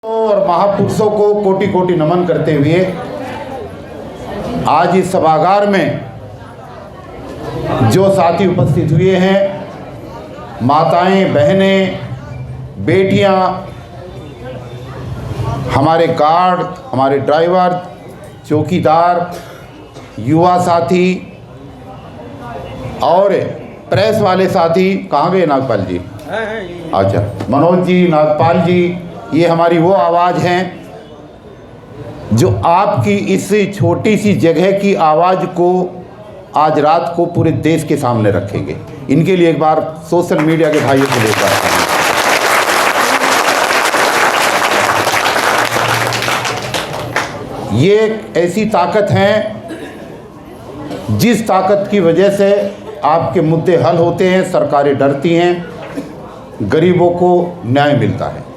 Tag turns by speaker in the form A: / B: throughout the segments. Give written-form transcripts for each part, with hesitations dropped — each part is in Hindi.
A: और महापुरुषों को कोटि कोटि नमन करते हुए आज इस सभागार में जो साथी उपस्थित हुए हैं, माताएं, बहनें, बेटियां, हमारे गार्ड, हमारे ड्राइवर, चौकीदार, युवा साथी और प्रेस वाले साथी, कहाँ गए नागपाल जी? अच्छा, मनोज जी, नागपाल जी, ये हमारी वो आवाज़ हैं जो आपकी इस छोटी सी जगह की आवाज़ को आज रात को पूरे देश के सामने रखेंगे। इनके लिए एक बार सोशल मीडिया के भाइयों को लेकर ये एक ऐसी ताकत है जिस ताकत की वजह से आपके मुद्दे हल होते हैं, सरकारें डरती हैं, गरीबों को न्याय मिलता है।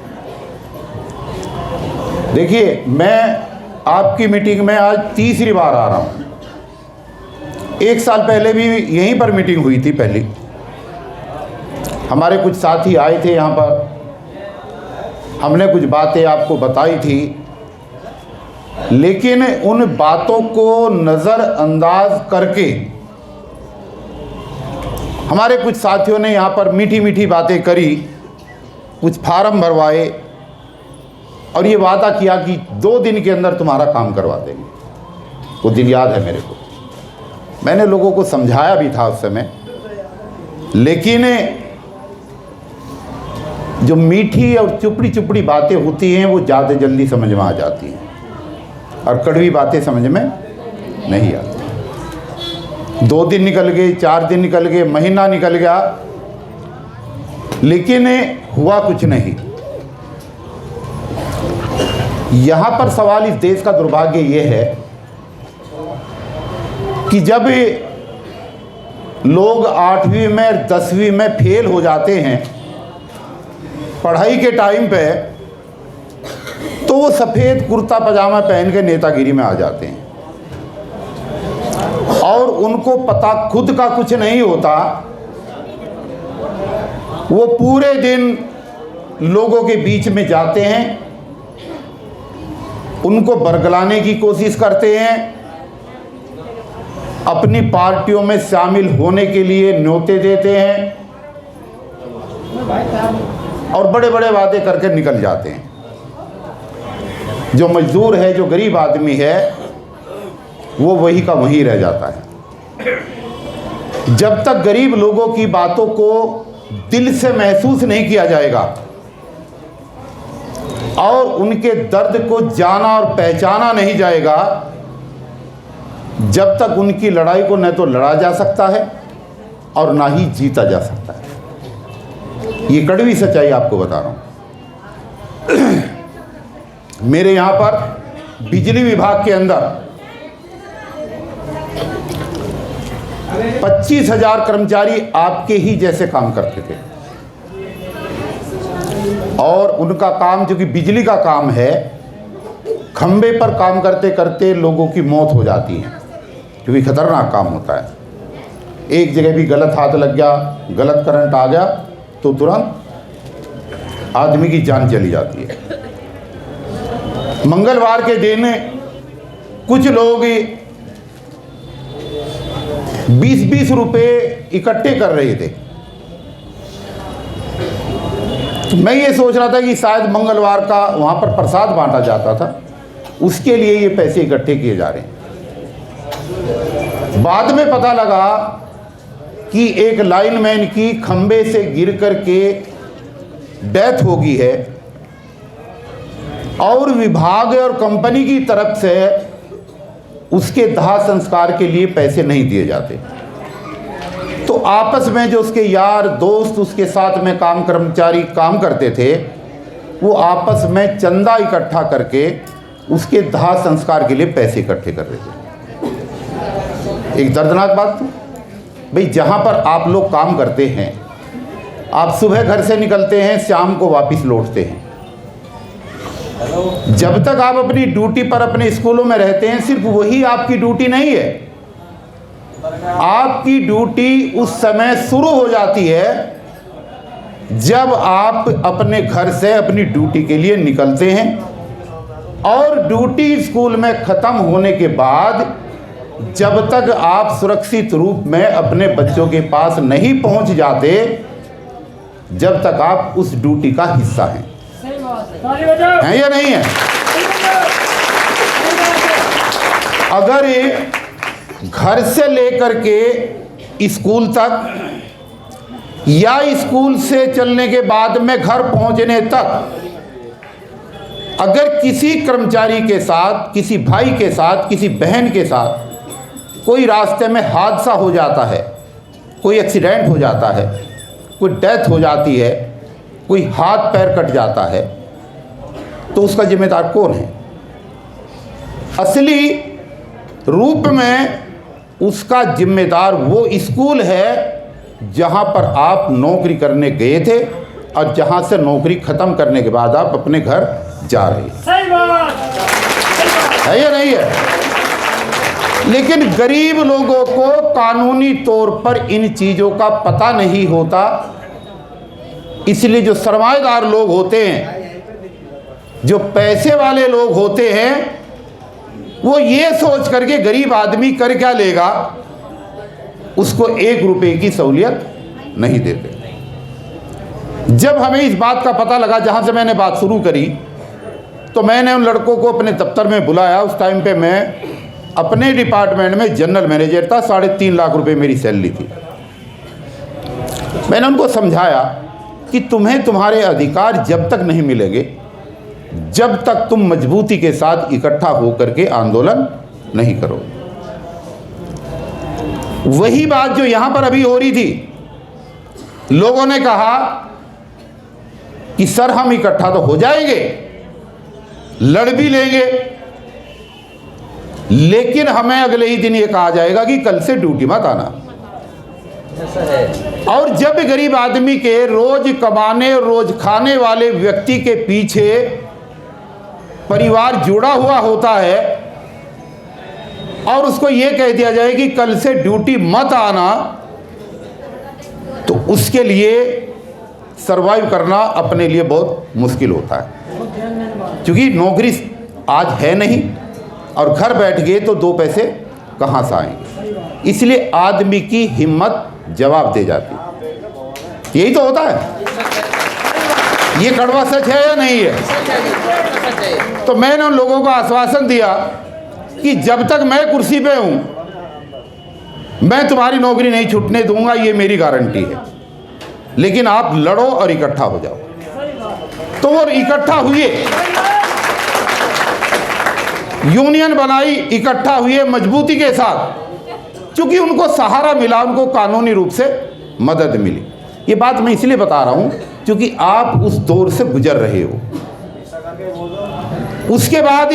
A: देखिए, मैं आपकी मीटिंग में आज तीसरी बार आ रहा हूँ। एक साल पहले भी यहीं पर मीटिंग हुई थी। पहली हमारे कुछ साथी आए थे यहाँ पर, हमने कुछ बातें आपको बताई थी, लेकिन उन बातों को नज़रअंदाज करके हमारे कुछ साथियों ने यहाँ पर मीठी मीठी बातें करी, कुछ फार्म भरवाए और ये वादा किया कि 2 दिन के अंदर तुम्हारा काम करवा देंगे। वो दिन याद है मेरे को। मैंने लोगों को समझाया भी था उस समय, लेकिन जो मीठी और चुपड़ी चुपड़ी बातें होती हैं वो ज़्यादा जल्दी समझ में आ जाती हैं और कड़वी बातें समझ में नहीं आती। 2 दिन निकल गए, 4 दिन निकल गए, महीना निकल गया, लेकिन हुआ कुछ नहीं। यहाँ पर सवाल इस देश का दुर्भाग्य ये है कि जब लोग 8वीं में 10वीं में फेल हो जाते हैं पढ़ाई के टाइम पे, तो वो सफ़ेद कुर्ता पजामा पहन के नेतागिरी में आ जाते हैं और उनको पता खुद का कुछ नहीं होता। वो पूरे दिन लोगों के बीच में जाते हैं, उनको बरगलाने की कोशिश करते हैं, अपनी पार्टियों में शामिल होने के लिए न्योते देते हैं और बड़े बड़े वादे करके निकल जाते हैं। जो मजदूर है, जो गरीब आदमी है, वो वही का वहीं रह जाता है। जब तक गरीब लोगों की बातों को दिल से महसूस नहीं किया जाएगा और उनके दर्द को जाना और पहचाना नहीं जाएगा, जब तक उनकी लड़ाई को न तो लड़ा जा सकता है और ना ही जीता जा सकता है। ये कड़वी सच्चाई आपको बता रहा हूं। मेरे यहाँ पर बिजली विभाग के अंदर 25,000 कर्मचारी आपके ही जैसे काम करते थे और उनका काम, जो कि बिजली का काम है, खंबे पर काम करते करते लोगों की मौत हो जाती है, क्योंकि खतरनाक काम होता है। एक जगह भी गलत हाथ लग गया, गलत करंट आ गया तो तुरंत आदमी की जान चली जाती है। मंगलवार के दिन कुछ लोग 20-20 रुपए इकट्ठे कर रहे थे। तो मैं ये सोच रहा था कि शायद मंगलवार का वहाँ पर प्रसाद बांटा जाता था, उसके लिए ये पैसे इकट्ठे किए जा रहे हैं। बाद में पता लगा कि एक लाइनमैन की खंबे से गिर करके डेथ हो गई है और विभाग और कंपनी की तरफ से उसके दाह संस्कार के लिए पैसे नहीं दिए जाते। तो आपस में जो उसके यार दोस्त, उसके साथ में कर्मचारी काम करते थे, वो आपस में चंदा इकट्ठा करके उसके दाह संस्कार के लिए पैसे इकट्ठे कर रहे थे। एक दर्दनाक बात थी भाई। जहाँ पर आप लोग काम करते हैं, आप सुबह घर से निकलते हैं, शाम को वापस लौटते हैं। जब तक आप अपनी ड्यूटी पर अपने स्कूलों में रहते हैं, सिर्फ वही आपकी ड्यूटी नहीं है। आपकी ड्यूटी उस समय शुरू हो जाती है जब आप अपने घर से अपनी ड्यूटी के लिए निकलते हैं और ड्यूटी स्कूल में ख़त्म होने के बाद जब तक आप सुरक्षित रूप में अपने बच्चों के पास नहीं पहुंच जाते, जब तक आप उस ड्यूटी का हिस्सा हैं। है या नहीं है? अगर घर से लेकर के स्कूल तक या स्कूल से चलने के बाद में घर पहुंचने तक अगर किसी कर्मचारी के साथ, किसी भाई के साथ, किसी बहन के साथ कोई रास्ते में हादसा हो जाता है, कोई एक्सीडेंट हो जाता है, कोई डेथ हो जाती है, कोई हाथ पैर कट जाता है, तो उसका जिम्मेदार कौन है? असली रूप में उसका जिम्मेदार वो स्कूल है जहां पर आप नौकरी करने गए थे और जहां से नौकरी ख़त्म करने के बाद आप अपने घर जा रहे हैं।
B: सही बात
A: है या नहीं है? लेकिन गरीब लोगों को कानूनी तौर पर इन चीज़ों का पता नहीं होता, इसलिए जो सरमाएदार लोग होते हैं, जो पैसे वाले लोग होते हैं, वो ये सोच करके गरीब आदमी कर क्या लेगा, उसको 1 रुपए की सहूलियत नहीं देते। जब हमें इस बात का पता लगा, जहाँ से मैंने बात शुरू करी, तो मैंने उन लड़कों को अपने दफ्तर में बुलाया। उस टाइम पे मैं अपने डिपार्टमेंट में जनरल मैनेजर था, 3.5 लाख रुपए मेरी सैलरी थी। मैंने उनको समझाया कि तुम्हें तुम्हारे अधिकार जब तक नहीं मिलेंगे, जब तक तुम मजबूती के साथ इकट्ठा होकर के आंदोलन नहीं करो। वही बात जो यहां पर अभी हो रही थी, लोगों ने कहा कि सर हम इकट्ठा तो हो जाएंगे, लड़ भी लेंगे, लेकिन हमें अगले ही दिन ये कहा जाएगा कि कल से ड्यूटी मत आना। और जब गरीब आदमी के रोज कमाने रोज खाने वाले व्यक्ति के पीछे परिवार जुड़ा हुआ होता है और उसको ये कह दिया जाए कि कल से ड्यूटी मत आना, तो उसके लिए सरवाइव करना अपने लिए बहुत मुश्किल होता है, क्योंकि नौकरी आज है नहीं और घर बैठ गए तो 2 पैसे कहाँ से आएंगे। इसलिए आदमी की हिम्मत जवाब दे जाती। यही तो होता है। ये कड़वा सच है या नहीं है? तो मैंने उन लोगों को आश्वासन दिया कि जब तक मैं कुर्सी पे हूं, मैं तुम्हारी नौकरी नहीं छूटने दूंगा, ये मेरी गारंटी है। लेकिन आप लड़ो और इकट्ठा हो जाओ। तो वो इकट्ठा हुए, यूनियन बनाई, इकट्ठा हुए मजबूती के साथ, क्योंकि उनको सहारा मिला, उनको कानूनी रूप से मदद मिली। ये बात मैं इसलिए बता रहा हूं क्योंकि आप उस दौर से गुजर रहे हो। उसके बाद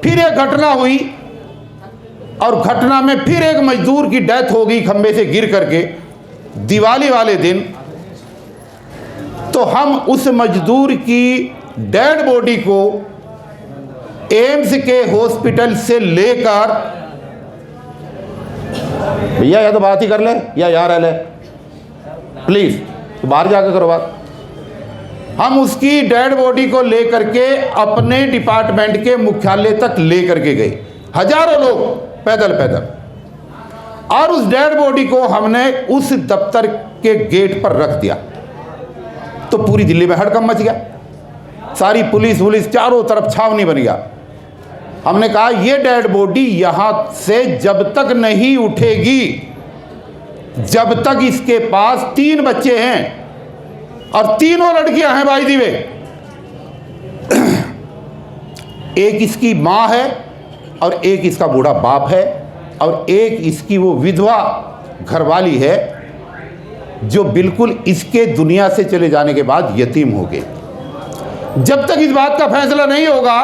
A: फिर एक घटना हुई और घटना में फिर एक मजदूर की डेथ हो गई खंबे से गिर करके दिवाली वाले दिन। तो हम उस मजदूर की डेड बॉडी को एम्स के हॉस्पिटल से लेकर, भैया या तो बात ही कर ले या यार रह ले प्लीज, तो बाहर जाकर करो बात। हम उसकी डेड बॉडी को लेकर के अपने डिपार्टमेंट के मुख्यालय तक लेकर के गए, हजारों लोग पैदल पैदल, और उस डेड बॉडी को हमने उस दफ्तर के गेट पर रख दिया। तो पूरी दिल्ली में हड़कंप मच गया, सारी पुलिस चारों तरफ छावनी बन गया। हमने कहा ये डेड बॉडी यहां से जब तक नहीं उठेगी, जब तक इसके पास 3 बच्चे हैं और तीनों लड़कियां हैं भाई दीवे, एक इसकी मां है और एक इसका बूढ़ा बाप है और एक इसकी वो विधवा घरवाली है जो बिल्कुल इसके दुनिया से चले जाने के बाद यतीम हो गए। जब तक इस बात का फैसला नहीं होगा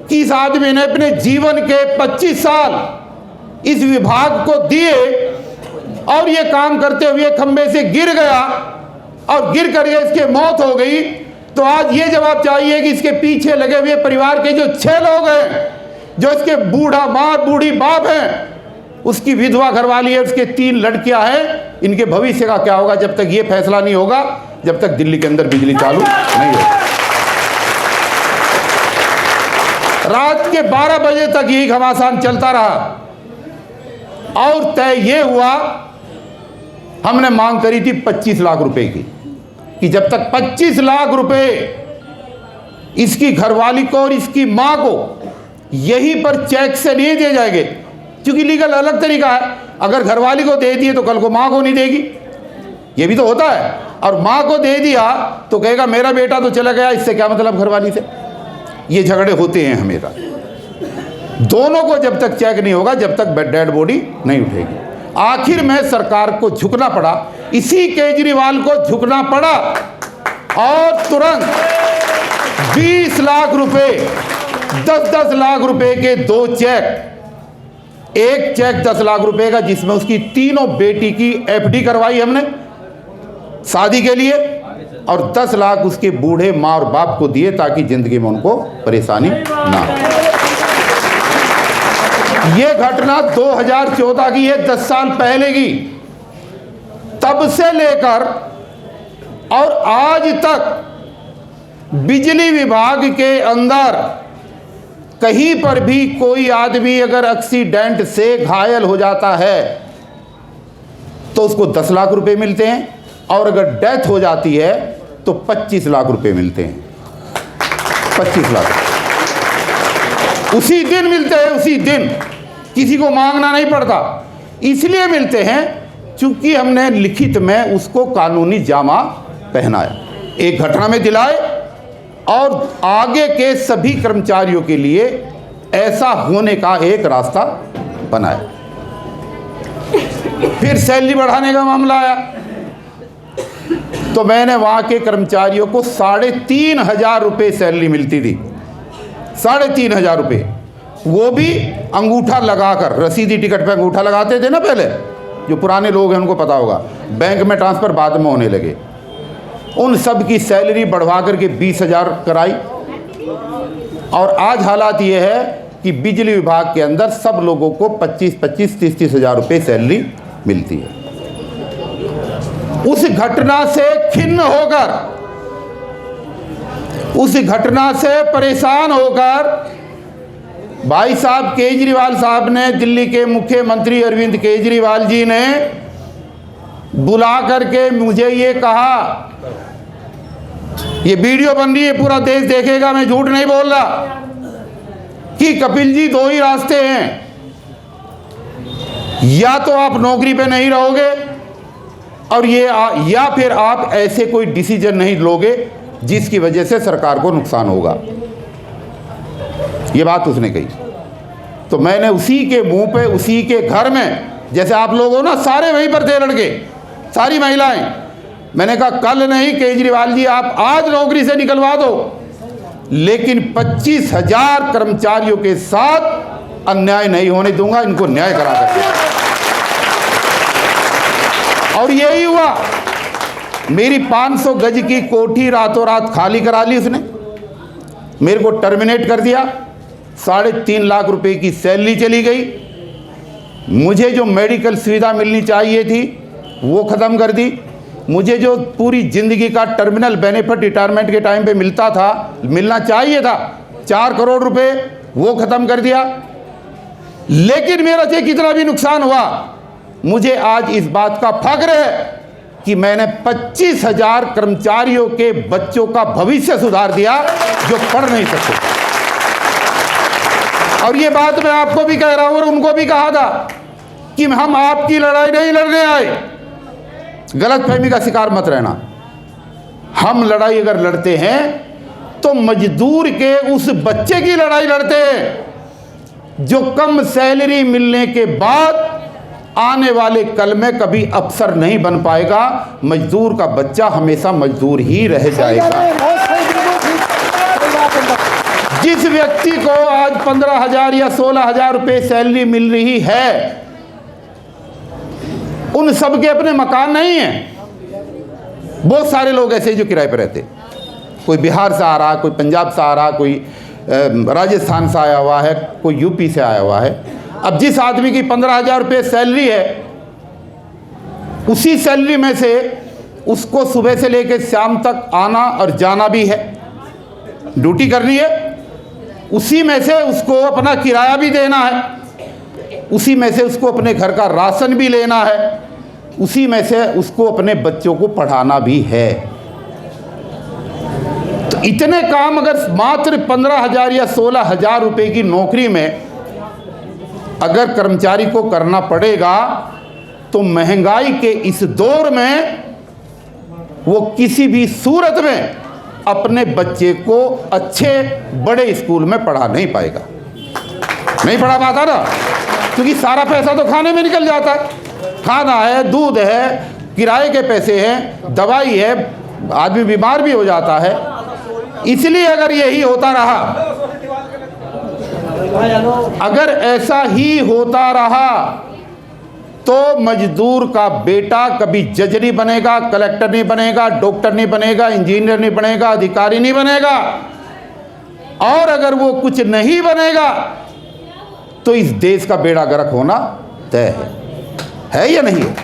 A: कि इस आदमी ने अपने जीवन के 25 साल इस विभाग को दिए और ये काम करते हुए खंबे से गिर गया और गिर करके इसकी मौत हो गई, तो आज ये जवाब चाहिए कि इसके पीछे लगे हुए परिवार के जो 6 लोग हैं, जो इसके बूढ़ा माँ बूढ़ी बाप हैं, उसकी विधवा घरवाली है, उसके 3 लड़कियां हैं, इनके भविष्य का क्या होगा जब तक ये फैसला नहीं होगा। जब तक दिल्ली के अंदर बिजली चालू नहीं हो। रात के 12 बजे तक यही घमासान चलता रहा और तय ये हुआ, हमने मांग करी थी 25 लाख रुपए की, कि जब तक 25 लाख रुपए इसकी घरवाली को और इसकी मां को यहीं पर चेक से नहीं दिए जाएंगे, क्योंकि लीगल अलग तरीका है, अगर घरवाली को दे दिए तो कल को मां को नहीं देगी, ये भी तो होता है, और मां को दे दिया तो कहेगा मेरा बेटा तो चला गया, इससे क्या मतलब घरवाली से। ये झगड़े होते हैं हमेशा। दोनों को जब तक चेक नहीं होगा, जब तक डेड बॉडी नहीं उठेगी। आखिर में सरकार को झुकना पड़ा, इसी केजरीवाल को झुकना पड़ा और तुरंत 20 लाख रुपए, 10-10 लाख रुपए के 2 चेक, एक चेक 10 लाख रुपए का जिसमें उसकी तीनों बेटी की एफडी करवाई हमने शादी के लिए, और 10 लाख उसके बूढ़े माँ और बाप को दिए ताकि जिंदगी में उनको परेशानी ना हो। ये घटना 2014 की है, 10 साल पहले की। तब से लेकर और आज तक बिजली विभाग के अंदर कहीं पर भी कोई आदमी अगर एक्सीडेंट से घायल हो जाता है तो उसको 10 लाख रुपए मिलते हैं, और अगर डेथ हो जाती है तो 25 लाख रुपए मिलते हैं। 25 लाख उसी दिन मिलते हैं, उसी दिन, किसी को मांगना नहीं पड़ता। इसलिए मिलते हैं क्योंकि हमने लिखित में उसको कानूनी जामा पहनाया, एक घटना में दिलाए और आगे के सभी कर्मचारियों के लिए ऐसा होने का एक रास्ता बनाया। फिर सैलरी बढ़ाने का मामला आया तो मैंने वहां के कर्मचारियों को 3,500 रुपये सैलरी मिलती थी, 3,500 रुपये, वो भी अंगूठा लगाकर, रसीदी टिकट पे अंगूठा लगाते थे ना पहले, जो पुराने लोग हैं उनको पता होगा, बैंक में ट्रांसफ़र बाद में होने लगे। उन सब की सैलरी बढ़वा करके 20,000 कराई। और आज हालात ये है कि बिजली विभाग के अंदर सब लोगों को 25-25, 30-30 रुपये सैलरी मिलती है। उस घटना से खिन्न होकर, उस घटना से परेशान होकर भाई साहब केजरीवाल साहब ने, दिल्ली के मुख्यमंत्री अरविंद केजरीवाल जी ने बुला करके मुझे ये कहा, ये वीडियो बन रही है, पूरा देश देखेगा, मैं झूठ नहीं बोल रहा, कि कपिल जी 2 ही रास्ते हैं, या तो आप नौकरी पे नहीं रहोगे और या फिर आप ऐसे कोई डिसीजन नहीं लोगे जिसकी वजह से सरकार को नुकसान होगा। ये बात उसने कही। तो मैंने उसी के मुंह पे, उसी के घर में, जैसे आप लोग हो ना, सारे वहीं पर थे लड़के, सारी महिलाएं, मैंने कहा कल नहीं केजरीवाल जी, आप आज नौकरी से निकलवा दो, लेकिन 25,000 कर्मचारियों के साथ अन्याय नहीं होने दूंगा, इनको न्याय करा करके। और यही हुआ। मेरी 500 गज की कोठी रातों रात खाली करा ली उसने, मेरे को टर्मिनेट कर दिया, 3.5 लाख रुपए की सैलरी चली गई, मुझे जो मेडिकल सुविधा मिलनी चाहिए थी वो ख़त्म कर दी, मुझे जो पूरी ज़िंदगी का टर्मिनल बेनिफिट रिटायरमेंट के टाइम पे मिलता था, मिलना चाहिए था, 4 करोड़ रुपए, वो ख़त्म कर दिया। लेकिन मेरा चाहे कितना भी नुकसान हुआ, मुझे आज इस बात का फख्र है कि मैंने 25,000 कर्मचारियों के बच्चों का भविष्य सुधार दिया जो पढ़ नहीं सकते। और ये बात मैं आपको भी कह रहा हूं और उनको भी कहा था कि हम आपकी लड़ाई नहीं लड़ने आए, गलतफहमी का शिकार मत रहना। हम लड़ाई अगर लड़ते हैं तो मजदूर के उस बच्चे की लड़ाई लड़ते हैं जो कम सैलरी मिलने के बाद आने वाले कल में कभी अफसर नहीं बन पाएगा। मजदूर का बच्चा हमेशा मजदूर ही रह जाएगा। जिस व्यक्ति को आज 15,000 या 16,000 रुपये सैलरी मिल रही है, उन सब के अपने मकान नहीं हैं। बहुत सारे लोग ऐसे जो किराए पर रहते, कोई बिहार से आ रहा, कोई पंजाब से आ रहा, कोई राजस्थान से आया हुआ है, कोई यूपी से आया हुआ है। अब जिस आदमी की 15,000 रुपये सैलरी है, उसी सैलरी में से उसको सुबह से लेकर शाम तक आना और जाना भी है, ड्यूटी करनी है, उसी में से उसको अपना किराया भी देना है, उसी में से उसको अपने घर का राशन भी लेना है, उसी में से उसको अपने बच्चों को पढ़ाना भी है। तो इतने काम अगर मात्र 15,000 या 16,000 रुपए की नौकरी में अगर कर्मचारी को करना पड़ेगा, तो महंगाई के इस दौर में वो किसी भी सूरत में अपने बच्चे को अच्छे बड़े स्कूल में पढ़ा नहीं पाएगा, नहीं पढ़ा पाता ना, क्योंकि सारा पैसा तो खाने में निकल जाता है। खाना है, दूध है, किराए के पैसे हैं, दवाई है, आदमी बीमार भी हो जाता है। इसलिए अगर यही होता रहा, अगर ऐसा ही होता रहा, तो मजदूर का बेटा कभी जज नहीं बनेगा, कलेक्टर नहीं बनेगा, डॉक्टर नहीं बनेगा, इंजीनियर नहीं बनेगा, अधिकारी नहीं बनेगा, और अगर वो कुछ नहीं बनेगा तो इस देश का बेड़ा गर्क होना तय है या नहीं है?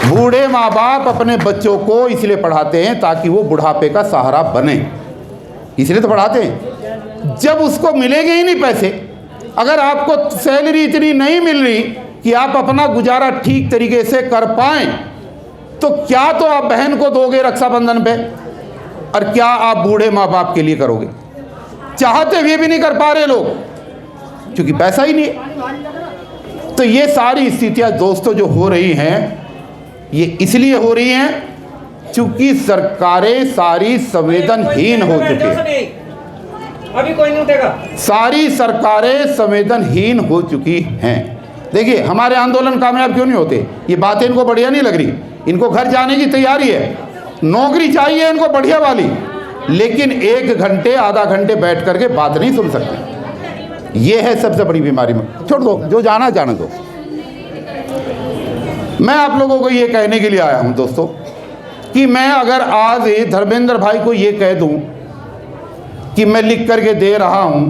A: बूढ़े माँ बाप अपने बच्चों को इसलिए पढ़ाते हैं ताकि वो बुढ़ापे का सहारा बने, इसलिए तो पढ़ाते हैं। जब उसको मिलेंगे ही नहीं पैसे, अगर आपको सैलरी इतनी नहीं मिल रही कि आप अपना गुजारा ठीक तरीके से कर पाएं, तो क्या तो आप बहन को दोगे रक्षाबंधन पे, और क्या आप बूढ़े माँ बाप के लिए करोगे? चाहते हुए भी नहीं कर पा रहे लोग, क्योंकि पैसा ही नहीं है। तो ये सारी स्थितियां दोस्तों जो हो रही हैं, ये इसलिए हो रही हैं क्योंकि सरकारें सारी संवेदनहीन हो चुकी हैं।
B: अभी कोई नहीं उठेगा। सारी
A: सरकारें संवेदनहीन हो चुकी हैं। देखिए, हमारे आंदोलन कामयाब क्यों नहीं होते? ये बातें इनको बढ़िया नहीं लग रही, इनको घर जाने की तैयारी है, नौकरी चाहिए इनको बढ़िया वाली, लेकिन 1 घंटे आधा घंटे बैठ करके बात नहीं सुन सकते। ये है सबसे बड़ी बीमारी। में छोड़ दो, जो जाना जाने दो। मैं आप लोगों को ये कहने के लिए आया हूं दोस्तों कि मैं अगर आज धर्मेंद्र भाई को ये कह दूं कि मैं लिख करके दे रहा हूं,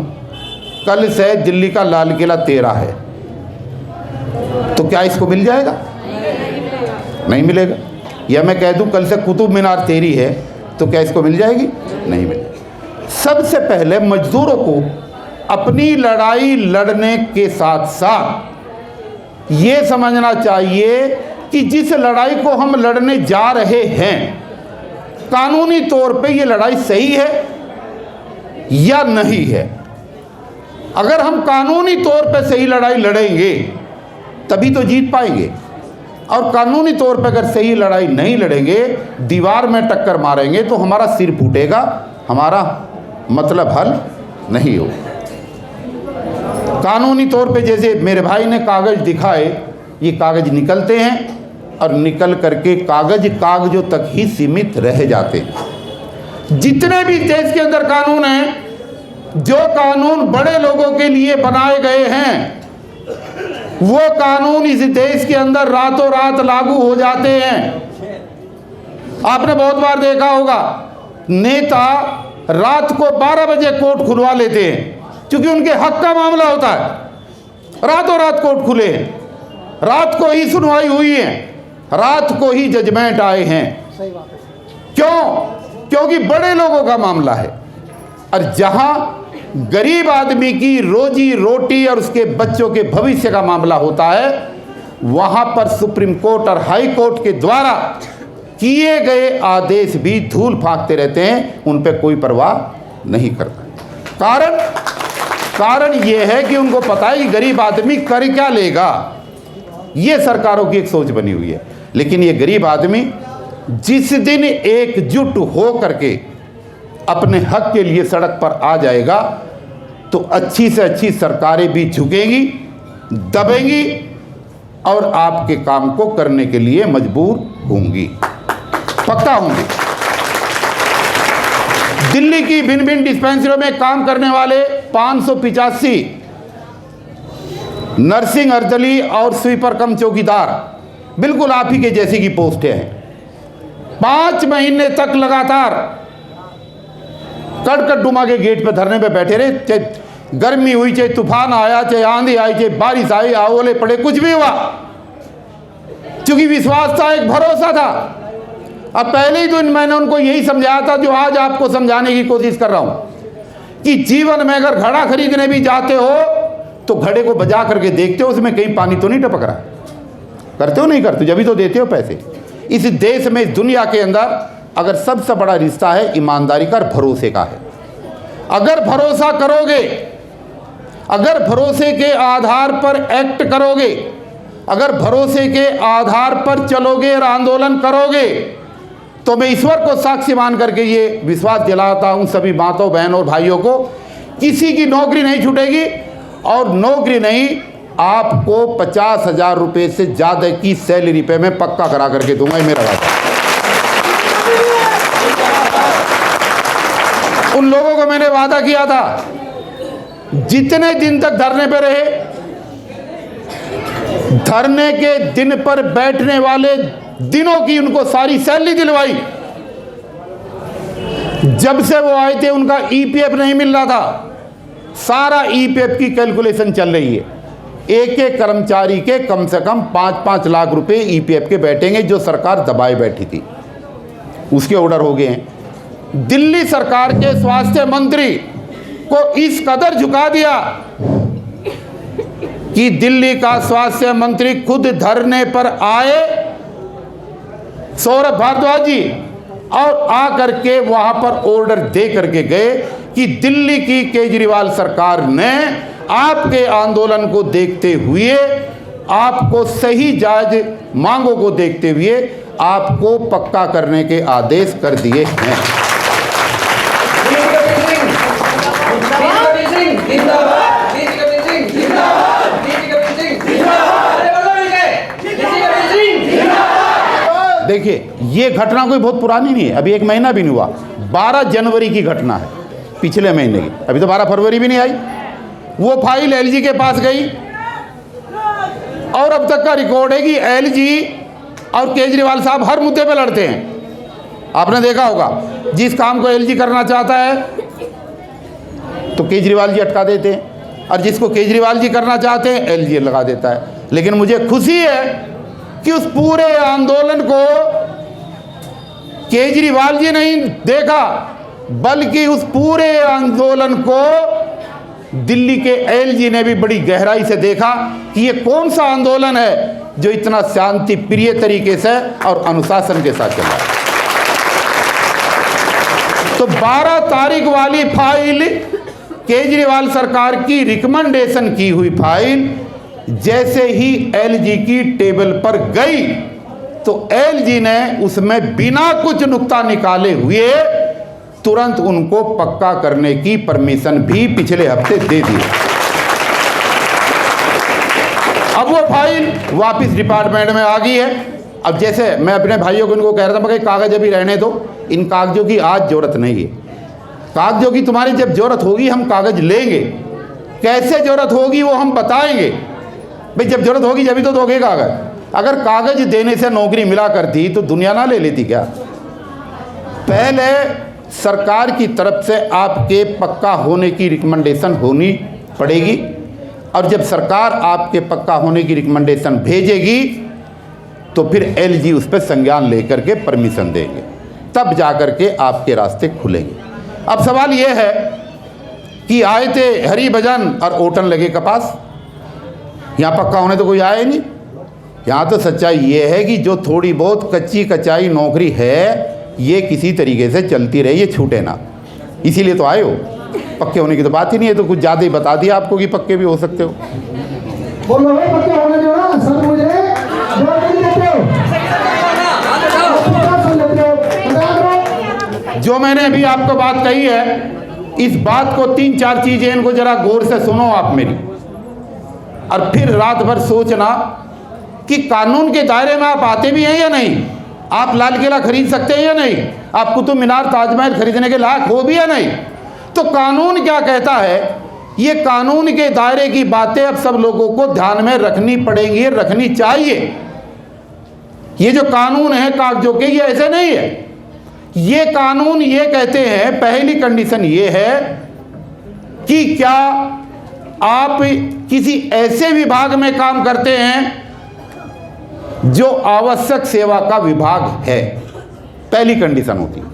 A: कल से दिल्ली का लाल किला तेरा है, तो क्या इसको मिल जाएगा? नहीं मिलेगा। या मैं कह दूं कल से कुतुब मीनार तेरी है, तो क्या इसको मिल जाएगी? नहीं मिलेगी। सबसे पहले मजदूरों को अपनी लड़ाई लड़ने के साथ साथ ये समझना चाहिए कि जिस लड़ाई को हम लड़ने जा रहे हैं, कानूनी तौर पे ये लड़ाई सही है या नहीं है। अगर हम कानूनी तौर पे सही लड़ाई लड़ेंगे तभी तो जीत पाएंगे, और कानूनी तौर पे अगर सही लड़ाई नहीं लड़ेंगे, दीवार में टक्कर मारेंगे, तो हमारा सिर फूटेगा, हमारा मतलब हल नहीं होगा। कानूनी तौर पे जैसे मेरे भाई ने कागज़ दिखाए, ये कागज़ निकलते हैं और निकल करके कागज़ों तक ही सीमित रह जाते हैं। जितने भी देश के अंदर कानून हैं, जो कानून बड़े लोगों के लिए बनाए गए हैं, वो कानून इस देश के अंदर रातों रात लागू हो जाते हैं। आपने बहुत बार देखा होगा, नेता रात को 12 बजे कोर्ट खुलवा लेते हैं, क्योंकि उनके हक का मामला होता है। रातों रात कोर्ट खुले हैं, रात को ही सुनवाई हुई है, रात को ही जजमेंट आए हैं। क्यों? क्योंकि बड़े लोगों का मामला है। और जहां गरीब आदमी की रोजी रोटी और उसके बच्चों के भविष्य का मामला होता है, वहां पर सुप्रीम कोर्ट और हाई कोर्ट के द्वारा किए गए आदेश भी धूल फेंकते रहते हैं, उन पर कोई परवाह नहीं करता। कारण यह है कि उनको पता है कि गरीब आदमी कर क्या लेगा। ये सरकारों की एक सोच बनी हुई है। लेकिन ये गरीब आदमी जिस दिन एकजुट हो करके अपने हक के लिए सड़क पर आ जाएगा, तो अच्छी से अच्छी सरकारें भी झुकेंगी, दबेंगी और आपके काम को करने के लिए मजबूर होंगी, पक्का होंगी। दिल्ली की भिन्न भिन्न डिस्पेंसरियों में काम करने वाले 585 नर्सिंग अर्दली और स्वीपर कम चौकीदार बिल्कुल आप ही के जैसी की पोस्टें हैं। 5 महीने तक लगातार कड़कड़डुमा के गेट पे धरने पे बैठे रहे, चाहे गर्मी हुई, चाहे तूफान आया, चाहे आंधी आई, चाहे बारिश आई, ओले पड़े, कुछ भी हुआ, क्योंकि विश्वास था, एक भरोसा था। अब पहले ही दिन मैंने उनको यही समझाया था जो आज आपको समझाने की कोशिश कर रहा हूं, कि जीवन में अगर घड़ा खरीदने भी जाते हो तो घड़े को बजा करके देखते हो उसमें कहीं पानी तो नहीं टपक रहा। करते हो नहीं करते, जब भी तो देते हो पैसे। इस देश में, इस दुनिया के अंदर अगर सबसे बड़ा रिश्ता है ईमानदारी का, भरोसे का है। अगर भरोसा करोगे, अगर भरोसे के आधार पर एक्ट करोगे, अगर भरोसे के आधार पर चलोगे और आंदोलन करोगे, तो मैं ईश्वर को साक्षी मान करके ये विश्वास दिलाता हूं सभी माताओं, बहनों और भाइयों को, किसी की नौकरी नहीं छूटेगी। और नौकरी नहीं, आपको 50,000 रुपये से ज़्यादा की सैलरी पे मैं पक्का करा करके दूंगा, ये मेरा वादा। उन लोगों को मैंने वादा किया था, जितने दिन तक धरने पे रहे, धरने के दिन पर बैठने वाले दिनों की उनको सारी सैलरी दिलवाई। जब से वो आए थे उनका ईपीएफ नहीं मिल रहा था, सारा ईपीएफ की कैलकुलेशन चल रही है। एक एक कर्मचारी के कम से कम 5-5 लाख रुपए ईपीएफ के बैठेंगे, जो सरकार दबाए बैठी थी, उसके ऑर्डर हो गए हैं। दिल्ली सरकार के स्वास्थ्य मंत्री को इस कदर झुका दिया कि दिल्ली का स्वास्थ्य मंत्री खुद धरने पर आए, सौरभ भारद्वाज जी, और आकर के वहां पर ऑर्डर दे करके गए कि दिल्ली की केजरीवाल सरकार ने आपके आंदोलन को देखते हुए, आपको सही जायज मांगों को देखते हुए आपको पक्का करने के आदेश कर दिए हैं। देखिए, ये घटना कोई बहुत पुरानी नहीं है, अभी 1 महीना भी नहीं हुआ। 12 जनवरी की घटना है, पिछले महीने की। अभी तो 12 फरवरी भी नहीं आई। वो फाइल एलजी के पास गई और अब तक का रिकॉर्ड है कि एलजी और केजरीवाल साहब हर मुद्दे पे लड़ते हैं। आपने देखा होगा, जिस काम को एलजी करना चाहता है तो केजरीवाल जी अटका देते हैं, और जिसको केजरीवाल जी करना चाहते हैं एलजी लगा देता है। लेकिन मुझे खुशी है कि उस पूरे आंदोलन को केजरीवाल जी नहीं देखा, बल्कि उस पूरे आंदोलन को दिल्ली के एलजी ने भी बड़ी गहराई से देखा कि ये कौन सा आंदोलन है जो इतना शांति प्रिय तरीके से और अनुशासन के साथ चल रहा है। तो 12 तारीख वाली फाइल, केजरीवाल सरकार की रिकमेंडेशन की हुई फाइल, जैसे ही एलजी की टेबल पर गई तो एलजी ने उसमें बिना कुछ नुक्ता निकाले हुए तुरंत उनको पक्का करने की परमिशन भी पिछले हफ्ते दे दी। अब वो फाइल वापस डिपार्टमेंट में आ गई है। अब जैसे मैं अपने भाइयों को इनको कह रहा था, मगर कागज अभी रहने दो, इन कागजों की आज जरूरत नहीं है। कागजों की तुम्हारी जब जरूरत होगी हम कागज लेंगे, कैसे जरूरत होगी वो हम बताएंगे। भाई जब जरूरत होगी जब ही तो दोगे कागज। अगर कागज देने से नौकरी मिला करती तो दुनिया ना ले लेती क्या? पहले सरकार की तरफ से आपके पक्का होने की रिकमेंडेशन होनी पड़ेगी, और जब सरकार आपके पक्का होने की रिकमेंडेशन भेजेगी तो फिर एलजी उस पर संज्ञान लेकर के परमिशन देंगे, तब जाकर के आपके रास्ते खुलेंगे। अब सवाल यह है कि आए थे हरि भजन और ओटन लगे कपास, यहाँ पक्का होने तो कोई आए नहीं। यहाँ तो सच्चाई ये है कि जो थोड़ी बहुत कच्ची कचाई नौकरी है ये किसी तरीके से चलती रहे, ये छूटे ना, इसीलिए तो आए हो। पक्के होने की तो बात ही नहीं है, तो कुछ ज़्यादा ही बता दिया आपको कि पक्के भी हो सकते हो।
C: बोलो भाई, पक्के होने दो ना, सब मुझे जो नहीं देते हो।
A: जो मैंने अभी आपको बात कही है, इस बात को 3-4 चीज़ें इनको जरा गौर से सुनो आप मेरी, और फिर रात भर सोचना कि कानून के दायरे में आप आते भी हैं या नहीं। आप लाल किला खरीद सकते हैं या नहीं, आप कुतुब मीनार ताजमहल खरीदने के लायक हो भी या नहीं। तो कानून क्या कहता है, ये कानून के दायरे की बातें अब सब लोगों को ध्यान में रखनी पड़ेंगी, रखनी चाहिए। ये जो कानून है कागजों के, ये ऐसे नहीं है। ये कानून ये कहते हैं, पहली कंडीशन ये है कि क्या आप किसी ऐसे विभाग में काम करते हैं जो आवश्यक सेवा का विभाग है, पहली कंडीशन होती है।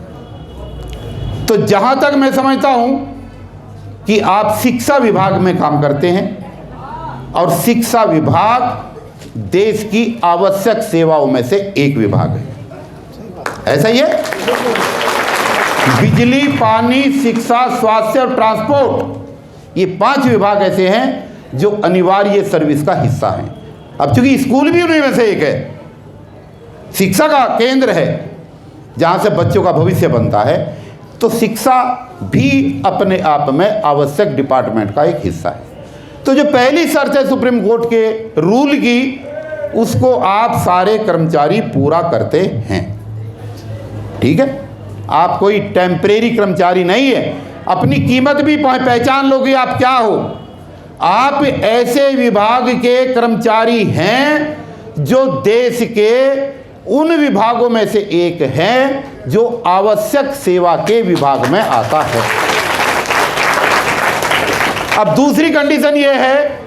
A: तो जहां तक मैं समझता हूं कि आप शिक्षा विभाग में काम करते हैं और शिक्षा विभाग देश की आवश्यक सेवाओं में से एक विभाग है, ऐसा ही है। बिजली, पानी, शिक्षा, स्वास्थ्य और ट्रांसपोर्ट, ये 5 विभाग ऐसे हैं जो अनिवार्य सर्विस का हिस्सा हैं। अब चूंकि स्कूल भी उन्हीं में से एक है, शिक्षा का केंद्र है जहां से बच्चों का भविष्य बनता है, तो शिक्षा भी अपने आप में आवश्यक डिपार्टमेंट का एक हिस्सा है। तो जो पहली शर्त है सुप्रीम कोर्ट के रूल की, उसको आप सारे कर्मचारी पूरा करते हैं, ठीक है। आप कोई टेम्परेरी कर्मचारी नहीं है, अपनी कीमत भी पहचान लोगे आप क्या हो। आप ऐसे विभाग के कर्मचारी हैं जो देश के उन विभागों में से एक है जो आवश्यक सेवा के विभाग में आता है। अब दूसरी कंडीशन यह है,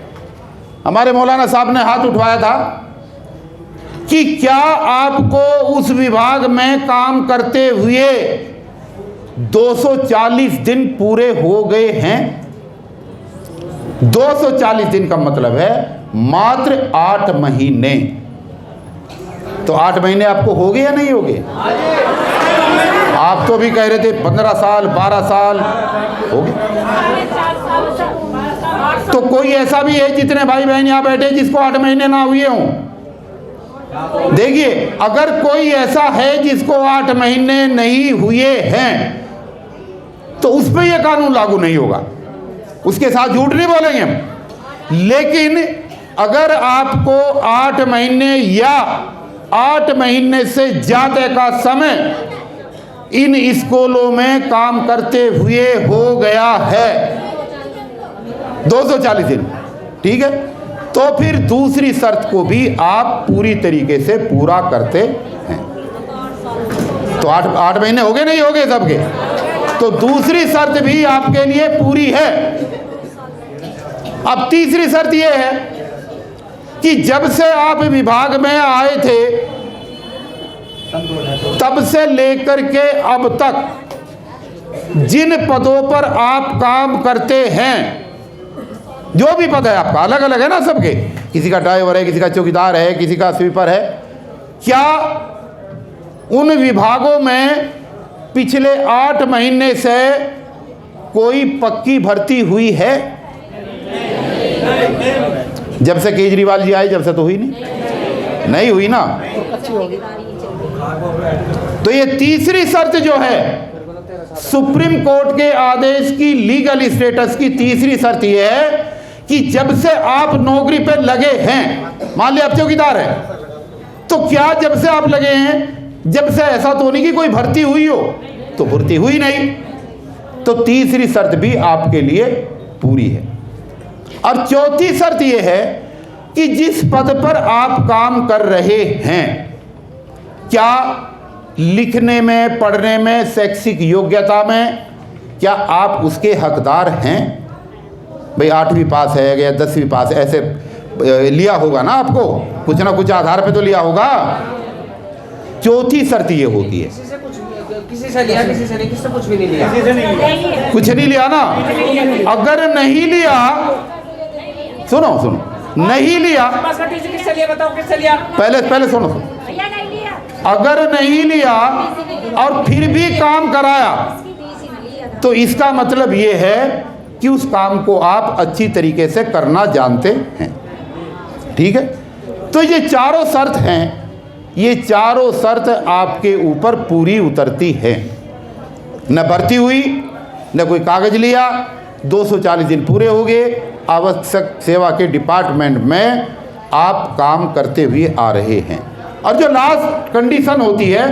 A: हमारे मौलाना साहब ने हाथ उठवाया था कि क्या आपको उस विभाग में काम करते हुए 240 दिन पूरे हो गए हैं। 240 दिन का मतलब है मात्र 8 महीने। तो 8 महीने आपको हो गए या नहीं हो गए? आप तो भी कह रहे थे 15 साल 12 साल हो गए। तो कोई ऐसा भी है जितने भाई बहन यहां बैठे जिसको 8 महीने ना हुए हों? देखिए, अगर कोई ऐसा है जिसको 8 महीने नहीं हुए हैं तो उस पर यह कानून लागू नहीं होगा, उसके साथ झूठ नहीं बोलेंगे हम। लेकिन अगर आपको 8 महीने या 8 महीने से ज्यादा का समय इन स्कूलों में काम करते हुए हो गया है, 240 दिन, ठीक है, तो फिर दूसरी शर्त को भी आप पूरी तरीके से पूरा करते हैं। तो 8 महीने हो गए नहीं हो गए सबके? तो दूसरी शर्त भी आपके लिए पूरी है। अब तीसरी शर्त यह है कि जब से आप विभाग में आए थे तब से लेकर के अब तक जिन पदों पर आप काम करते हैं, जो भी पद है आपका, अलग अलग है ना सबके, किसी का ड्राइवर है, किसी का चौकीदार है, किसी का स्वीपर है, क्या उन विभागों में पिछले 8 महीने से कोई पक्की भर्ती हुई है? जब से केजरीवाल जी आए जब से तो हुई नहीं हुई ना। तो ये तीसरी शर्त जो है सुप्रीम कोर्ट के आदेश की लीगल स्टेटस की तीसरी शर्त यह है कि जब से आप नौकरी पे लगे हैं, मान लिया आप चौकीदार है, तो क्या जब से आप लगे हैं, जब से ऐसा तो नहीं कि कोई भर्ती हुई हो, तो भर्ती हुई नहीं, तो तीसरी शर्त भी आपके लिए पूरी है। और चौथी शर्त यह है कि जिस पद पर आप काम कर रहे हैं, क्या लिखने में, पढ़ने में, शैक्षिक योग्यता में क्या आप उसके हकदार हैं? भाई 8वीं पास है या 10वीं पास, ऐसे लिया होगा ना, आपको कुछ ना कुछ आधार पे तो लिया होगा। चौथी शर्त ये होती है,
B: किसी से लिया, किसी से नहीं, किसी से कुछ भी नहीं लिया,
A: कुछ नहीं लिया ना। अगर नहीं लिया, सुनो नहीं लिया,
B: किससे लिया बताओ, किससे लिया?
A: पहले सुनो, अगर नहीं लिया और फिर भी काम कराया तो इसका मतलब ये है कि उस काम को आप अच्छी तरीके से करना जानते हैं, ठीक है। तो ये चारों शर्त हैं, ये चारों शर्त आपके ऊपर पूरी उतरती है। न भर्ती हुई, न कोई कागज लिया, 240 दिन पूरे हो गए, आवश्यक सेवा के डिपार्टमेंट में आप काम करते हुए आ रहे हैं। और जो लास्ट कंडीशन होती है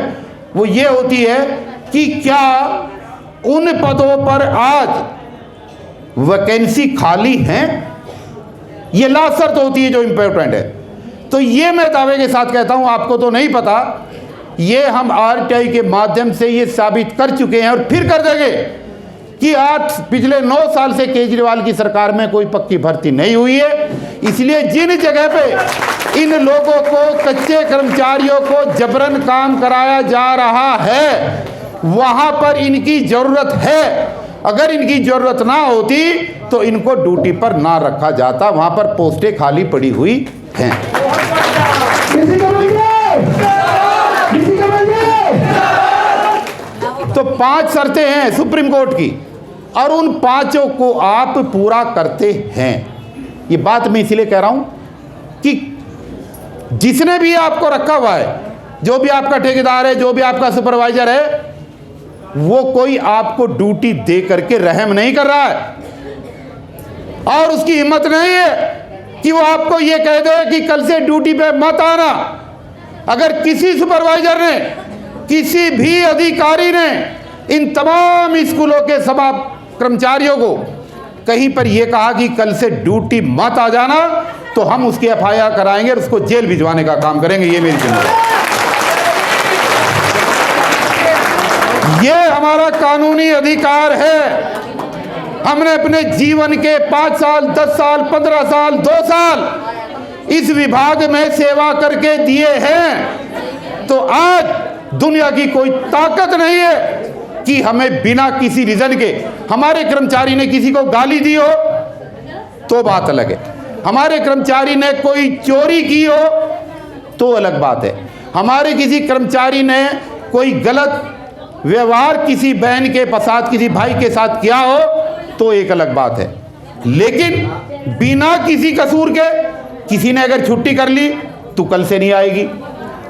A: वो ये होती है कि क्या उन पदों पर आज वैकेंसी खाली हैं, ये लास्ट शर्त होती है जो इंपॉर्टेंट है। तो ये मैं दावे के साथ कहता हूं, आपको तो नहीं पता, ये हम आरटीआई के माध्यम से ये साबित कर चुके हैं और फिर कर देंगे कि आज पिछले 9 साल से केजरीवाल की सरकार में कोई पक्की भर्ती नहीं हुई है। इसलिए जिन जगह पे इन लोगों को, कच्चे कर्मचारियों को जबरन काम कराया जा रहा है, वहां पर इनकी जरूरत है। अगर इनकी जरूरत ना होती तो इनको ड्यूटी पर ना रखा जाता, वहां पर पोस्टें खाली पड़ी हुई हैं। तो 5 शर्तें हैं सुप्रीम कोर्ट की और उन 5 को आप पूरा करते हैं। ये बात मैं इसलिए कह रहा हूं कि जिसने भी आपको रखा हुआ है, जो भी आपका ठेकेदार है, जो भी आपका सुपरवाइजर है, वो कोई आपको ड्यूटी दे करके रहम नहीं कर रहा है और उसकी हिम्मत नहीं है कि वो आपको ये कह दे कि कल से ड्यूटी पे मत आना। अगर किसी सुपरवाइजर ने, किसी भी अधिकारी ने इन तमाम स्कूलों के सभा कर्मचारियों को कहीं पर यह कहा कि कल से ड्यूटी मत आ जाना, तो हम उसकी FIR कराएंगे और उसको जेल भिजवाने का काम करेंगे। ये मेरी जिम्मेदारी, ये हमारा कानूनी अधिकार है। हमने अपने जीवन के 5 साल, 10 साल, 15 साल, 2 साल इस विभाग में सेवा करके दिए हैं। तो आज दुनिया की कोई ताकत नहीं है कि हमें बिना किसी रीजन के, हमारे कर्मचारी ने किसी को गाली दी हो तो बात अलग है, हमारे कर्मचारी ने कोई चोरी की हो तो अलग बात है, हमारे किसी कर्मचारी ने कोई गलत व्यवहार किसी बहन के साथ, किसी भाई के साथ किया हो तो एक अलग बात है। लेकिन बिना किसी कसूर के किसी ने अगर छुट्टी कर ली तो कल से नहीं आएगी,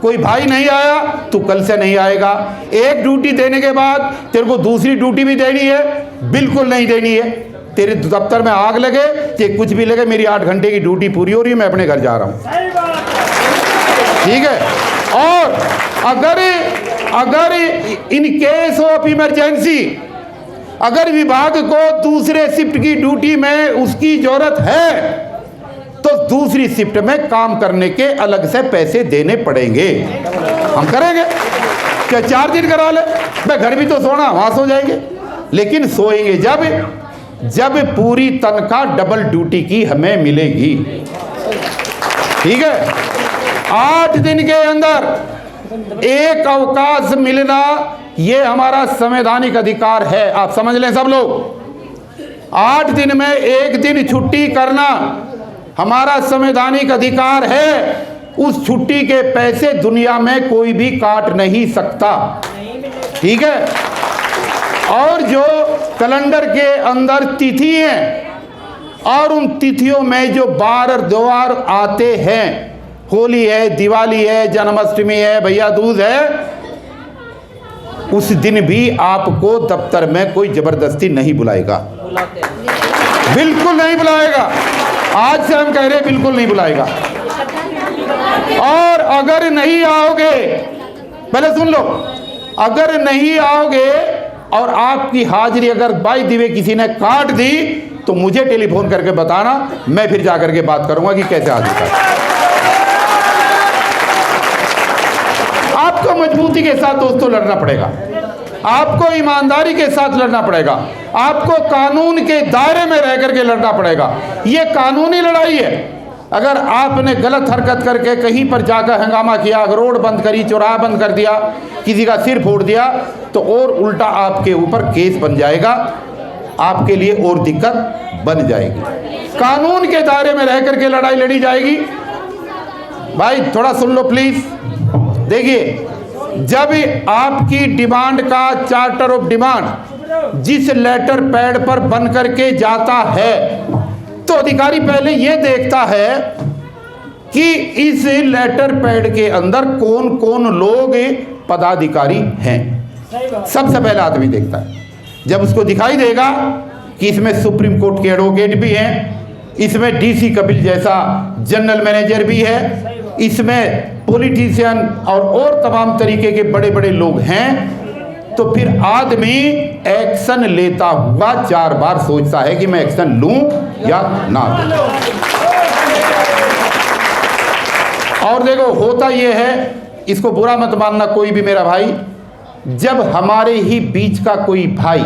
A: कोई भाई नहीं आया तो कल से नहीं आएगा। एक ड्यूटी देने के बाद तेरे को दूसरी ड्यूटी भी देनी है, बिल्कुल नहीं देनी है। तेरे दफ्तर में आग लगे, चाहे कुछ भी लगे, मेरी 8 घंटे की ड्यूटी पूरी हो रही है, मैं अपने घर जा रहा हूँ, ठीक है। और अगर इन केस ऑफ इमरजेंसी अगर विभाग को दूसरे शिफ्ट की ड्यूटी में उसकी जरूरत है तो दूसरी शिफ्ट में काम करने के अलग से पैसे देने पड़ेंगे। हम करेंगे क्या? 4 दिन करा ले, मैं घर भी तो सोना, वहां सो जाएंगे, लेकिन सोएंगे जब पूरी तनख्वाह डबल ड्यूटी की हमें मिलेगी, ठीक है। 8 दिन के अंदर एक अवकाश मिलना ये हमारा संवैधानिक अधिकार है, आप समझ लें सब लोग। 8 दिन में 1 दिन छुट्टी करना हमारा संवैधानिक अधिकार है। उस छुट्टी के पैसे दुनिया में कोई भी काट नहीं सकता, ठीक है। और जो कैलेंडर के अंदर तिथि हैं और उन तिथियों में जो बार द्वार आते हैं, होली है, दिवाली है, जन्माष्टमी है, भैया दूज है, उस दिन भी आपको दफ्तर में कोई जबरदस्ती नहीं बुलाएगा, बिल्कुल नहीं बुलाएगा। आज से हम कह रहे हैं बिल्कुल नहीं बुलाएगा। और अगर नहीं आओगे, पहले सुन लो, अगर नहीं आओगे और आपकी हाजिरी अगर बाय द वे किसी ने काट दी तो मुझे टेलीफोन करके बताना, मैं फिर जाकर के बात करूंगा कि कैसे हाजिर कर। आपको मजबूती के साथ दोस्तों लड़ना पड़ेगा, आपको ईमानदारी के साथ लड़ना पड़ेगा, आपको कानून के दायरे में रह करके लड़ना पड़ेगा। ये कानूनी लड़ाई है। अगर आपने गलत हरकत करके कहीं पर जाकर हंगामा किया, रोड बंद करी, चौराहा बंद कर दिया, किसी का सिर फोड़ दिया, तो और उल्टा आपके ऊपर केस बन जाएगा, आपके लिए और दिक्कत बन जाएगी। कानून के दायरे में रह करके लड़ाई लड़ी जाएगी। भाई थोड़ा सुन लो प्लीज। देखिए, जब आपकी डिमांड का चार्टर ऑफ डिमांड जिस लेटर पैड पर बन करके जाता है तो अधिकारी पहले यह देखता है कि इस लेटर पैड के अंदर कौन कौन लोग पदाधिकारी हैं। सबसे पहला आदमी देखता है। जब उसको दिखाई देगा कि इसमें सुप्रीम कोर्ट के एडवोकेट भी हैं, इसमें DC कपिल जैसा जनरल मैनेजर भी है, इसमें पॉलिटिशियन और तमाम तरीके के बड़े बड़े लोग हैं, तो फिर आदमी एक्शन लेता हुआ 4 बार सोचता है कि मैं एक्शन लूं या ना लूं। और देखो, होता यह है, इसको बुरा मत मानना कोई भी मेरा भाई, जब हमारे ही बीच का कोई भाई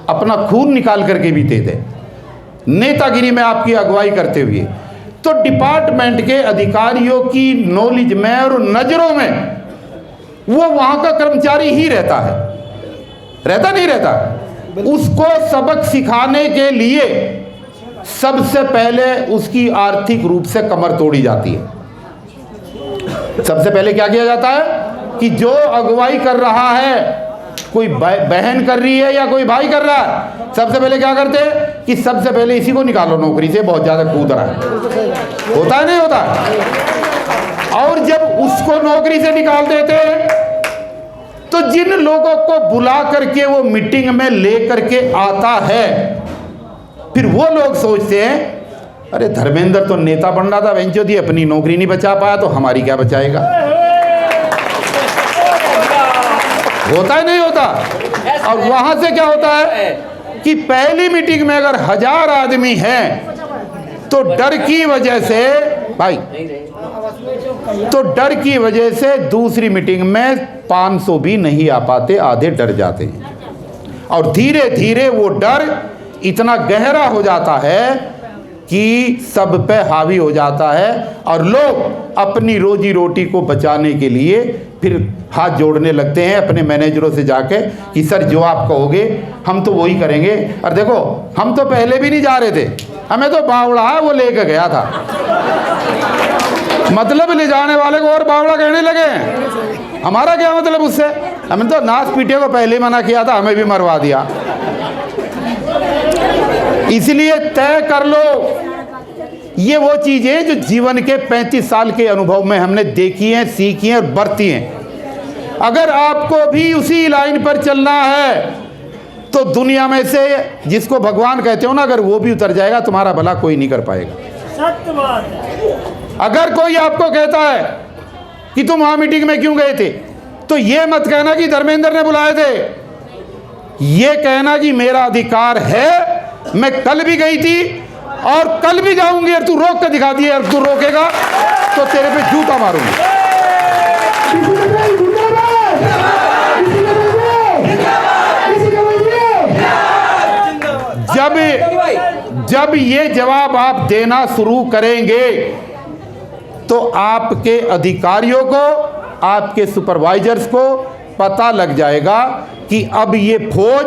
A: अपना खून निकाल करके भी दे दे, नेतागिरी में आपकी अगुवाई करते हुए, तो डिपार्टमेंट के अधिकारियों की नॉलेज में और नजरों में वो वहां का कर्मचारी ही रहता है, रहता नहीं रहता। उसको सबक सिखाने के लिए सबसे पहले उसकी आर्थिक रूप से कमर तोड़ी जाती है। सबसे पहले क्या किया जाता है कि जो अगुवाई कर रहा है, कोई बहन कर रही है या कोई भाई कर रहा है, सबसे पहले क्या करते हैं कि सबसे पहले इसी को निकालो नौकरी से, बहुत ज्यादा कूद रहा है। होता है नहीं होता? और जब उसको नौकरी से निकाल देते हैं तो जिन लोगों को बुला करके वो मीटिंग में ले करके आता है, फिर वो लोग सोचते हैं अरे धर्मेंद्र तो नेता बन रहा था, वेंचोदी अपनी नौकरी नहीं बचा पाया तो हमारी क्या बचाएगा। होता है नहीं होता? और वहां से क्या होता है कि पहली मीटिंग में अगर 1000 आदमी हैं तो डर की वजह से भाई, तो डर की वजह से दूसरी मीटिंग में 500 भी नहीं आ पाते, आधे डर जाते हैं। और धीरे धीरे वो डर इतना गहरा हो जाता है कि सब पे हावी हो जाता है और लोग अपनी रोजी रोटी को बचाने के लिए फिर हाथ जोड़ने लगते हैं अपने मैनेजरों से जाके कि सर जो आप कहोगे हम तो वही करेंगे। और देखो हम तो पहले भी नहीं जा रहे थे, हमें तो बावड़ा वो लेकर गया था, मतलब ले जाने वाले को और बावड़ा कहने लगे हैं। हमारा क्या मतलब उससे? हमें तो नाच पीटे को पहले मना किया था, हमें भी मरवा दिया। इसलिए तय कर लो, ये वो चीजें जो जीवन के 35 साल के अनुभव में हमने देखी हैं, सीखी हैं और बरती हैं। अगर आपको भी उसी लाइन पर चलना है तो दुनिया में से जिसको भगवान कहते हो ना, अगर वो भी उतर जाएगा तुम्हारा भला कोई नहीं कर पाएगा। सत्य बात है। अगर कोई आपको कहता है कि तुम वहां मीटिंग में क्यों गए थे, तो ये मत कहना कि धर्मेंद्र ने बुलाए थे, ये कहना कि मेरा अधिकार है, मैं कल भी गई थी और कल भी जाऊंगी, और तू रोक कर दिखा दिए, और तू रोकेगा तो तेरे पे जूता मारूंगी। जब ये जवाब आप देना शुरू करेंगे तो आपके अधिकारियों को, आपके सुपरवाइजर्स को पता लग जाएगा कि अब ये फौज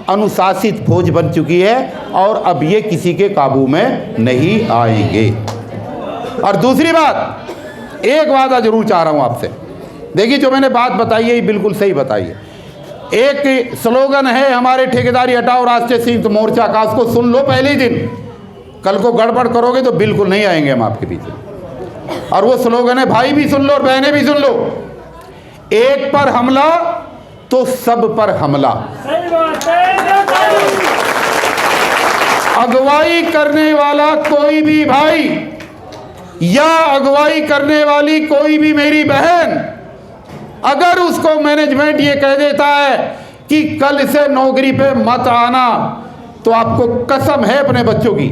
A: अनुशासित फौज बन चुकी है और अब ये किसी के काबू में नहीं आएंगे। और दूसरी बात, एक वादा जरूर चाह रहा हूं आपसे। देखिए जो मैंने बात बताई है ये बिल्कुल सही बताई है। एक स्लोगन है हमारे ठेकेदारी हटाओ राष्ट्रीय संयुक्त मोर्चा का, उसको सुन लो पहले ही दिन, कल को गड़बड़ करोगे तो बिल्कुल नहीं आएंगे हम आपके पीछे। और वो स्लोगन है, भाई भी सुन लो और बहनें भी सुन लो, एक पर हमला तो सब पर हमला। अगुवाई करने वाला कोई भी भाई या अगुवाई करने वाली कोई भी मेरी बहन, अगर उसको मैनेजमेंट ये कह देता है कि कल से नौकरी पे मत आना, तो आपको कसम है अपने बच्चों की,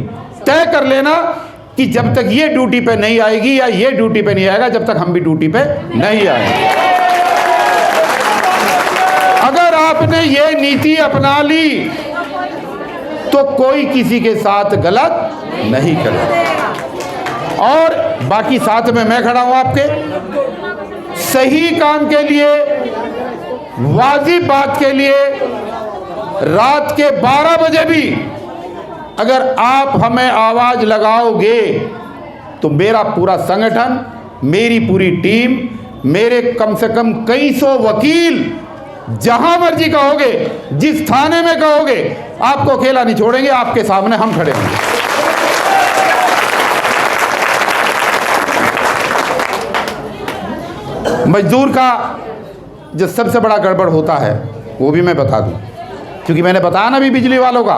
A: तय कर लेना कि जब तक ये ड्यूटी पे नहीं आएगी या ये ड्यूटी पे नहीं आएगा, जब तक हम भी ड्यूटी पे नहीं आएंगे। अगर आपने ये नीति अपना ली तो कोई किसी के साथ गलत नहीं करेगा। और बाकी साथ में मैं खड़ा हूं आपके, सही काम के लिए, वाजिब बात के लिए, रात के 12 बजे भी अगर आप हमें आवाज लगाओगे तो मेरा पूरा संगठन, मेरी पूरी टीम, मेरे कम से कम कई सौ वकील, जहां मर्जी कहोगे, जिस थाने में कहोगे, आपको अकेला नहीं छोड़ेंगे, आपके सामने हम खड़े होंगे। मजदूर का जो सबसे बड़ा गड़बड़ होता है वो भी मैं बता दूं, क्योंकि मैंने बताया ना भी बिजली वालों का,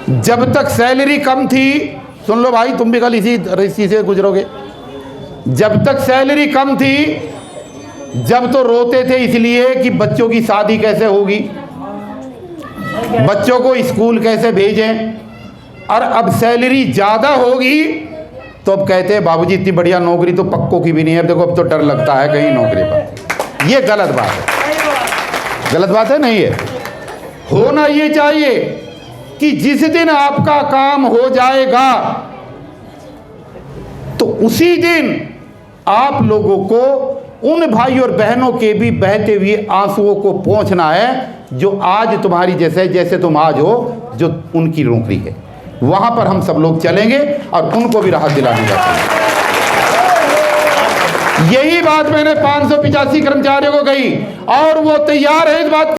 A: जब तक सैलरी कम थी, सुन लो भाई तुम भी कल इसी से गुजरोगे, जब तक सैलरी कम थी, जब तो रोते थे इसलिए कि बच्चों की शादी कैसे होगी, बच्चों को स्कूल कैसे भेजें, और अब सैलरी ज़्यादा होगी तो अब कहते हैं बाबूजी इतनी बढ़िया नौकरी तो पक्कों की भी नहीं है, देखो अब तो डर लगता है कहीं नौकरी पर। ये गलत बात है, गलत बात है नहीं है। होना ये चाहिए कि जिस दिन आपका काम हो जाएगा तो उसी दिन आप लोगों को उन भाई और बहनों के भी बहते हुए आंसुओं को पहुंचना है जो आज तुम्हारी जैसे तुम आज हो, जो उनकी नौकरी है, वहां पर हम सब लोग चलेंगे और उनको भी राहत दिलाने का करेंगे। यही बात मैंने 585 कर्मचारियों को कही और वो तैयार है इस बात